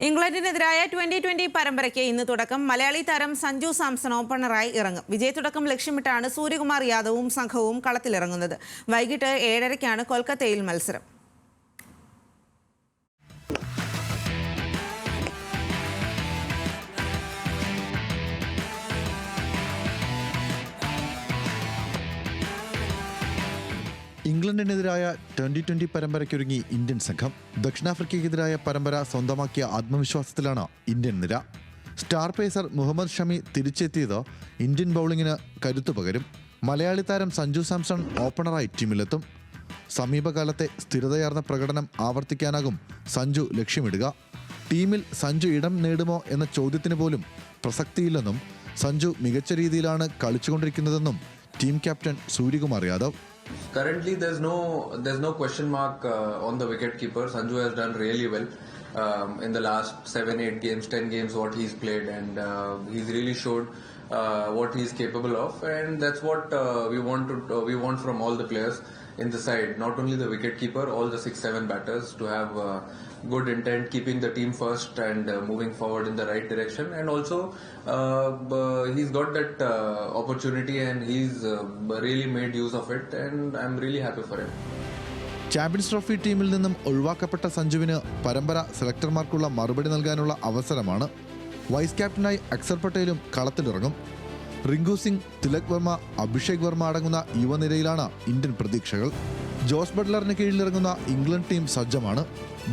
ഇംഗ്ലണ്ടിനെതിരായ 2020 പരമ്പരയ്ക്ക് ഇന്ന് തുടക്കം. മലയാളി താരം സഞ്ജു സാംസൺ ഓപ്പണറായി ഇറങ്ങും. വിജയത്തുടക്കം ലക്ഷ്യമിട്ടാണ് സൂര്യകുമാർ യാദവും സംഘവും കളത്തിലിറങ്ങുന്നത്. വൈകിട്ട് 7:30-ക്കാണ് കൊൽക്കത്തയിൽ മത്സരം. ഇംഗ്ലണ്ടിനെതിരായ 2020 പരമ്പരയ്ക്കൊരുങ്ങി ഇന്ത്യൻ സംഘം. ദക്ഷിണാഫ്രിക്കയ്ക്കെതിരായ പരമ്പര സ്വന്തമാക്കിയ ആത്മവിശ്വാസത്തിലാണ് ഇന്ത്യൻ നിര. സ്റ്റാർ പേസർ മുഹമ്മദ് ഷമി തിരിച്ചെത്തിയത് ഇന്ത്യൻ ബൗളിങ്ങിന് കരുത്തു പകരും. മലയാളി താരം സഞ്ജു സാംസൺ ഓപ്പണറായി ടീമിലെത്തും. സമീപകാലത്തെ സ്ഥിരതയാർന്ന പ്രകടനം ആവർത്തിക്കാനാകും സഞ്ജു ലക്ഷ്യമിടുക. ടീമിൽ സഞ്ജു ഇടം നേടുമോ എന്ന ചോദ്യത്തിന് പോലും പ്രസക്തിയില്ലെന്നും സഞ്ജു മികച്ച രീതിയിലാണ് കളിച്ചുകൊണ്ടിരിക്കുന്നതെന്നും team captain Suryakumar Yadav. Currently, there's no question mark on the wicketkeeper. Sanju has done really well in the last 7-8 games, 10 games what he's played, and he's really showed what he's capable of, and that's what we want from all the players in the side. Not only the wicketkeeper, all the 6-7 batters to have good intent, keeping the team first and moving forward in the right direction. And also, he's got that opportunity, and he's really made use of it, and I'm really happy for him. Champions trophy ടീമിൽ നിന്നും ഒഴിവാക്കപ്പെട്ട സഞ്ജുവിന് പരമ്പര സെലക്ടർമാർക്കുള്ള മറുപടി നൽകാനുള്ള അവസരമാണ്. Vice ക്യാപ്റ്റനായി അക്സർ പട്ടേലും കളത്തിലിറങ്ങും. റിങ്കു സിംഗ്, തിലക് വർമ്മ, അഭിഷേക് വർമ്മ അടങ്ങുന്ന യുവനിരയിലാണ് ഇന്ത്യൻ പ്രതീക്ഷകൾ. ജോസ് ബട്ട്ലറിന് കീഴിലിറങ്ങുന്ന ഇംഗ്ലണ്ട് ടീം സജ്ജമാണ്.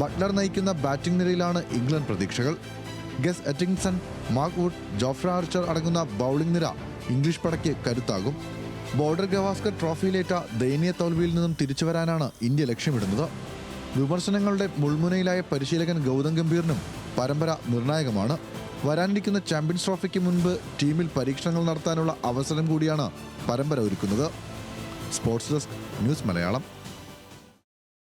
ബട്ട്ലർ നയിക്കുന്ന ബാറ്റിംഗ് നിരയിലാണ് ഇംഗ്ലണ്ട് പ്രതീക്ഷകൾ. Gus Atkinson, Mark Wood, Jofra Archer അടങ്ങുന്ന ബൗളിംഗ് നിര ഇംഗ്ലീഷ് പടയ്ക്ക് കരുത്താകും. ബോർഡർ ഗവാസ്കർ ട്രോഫിയിലേറ്റ ദയനീയ തോൽവിയിൽ നിന്നും തിരിച്ചുവരാനാണ് ഇന്ത്യ ലക്ഷ്യമിടുന്നത്. വിമർശനങ്ങളുടെ മുൾമുനയിലായ പരിശീലകൻ ഗൗതം ഗംഭീറിനും പരമ്പര നിർണായകമാണ്. വരാനിരിക്കുന്ന ചാമ്പ്യൻസ് ട്രോഫിക്ക് മുൻപ് ടീമിൽ പരീക്ഷണങ്ങൾ നടത്താനുള്ള അവസരം കൂടിയാണ് പരമ്പര ഒരുക്കുന്നത്. Sports desk, news Malayalam.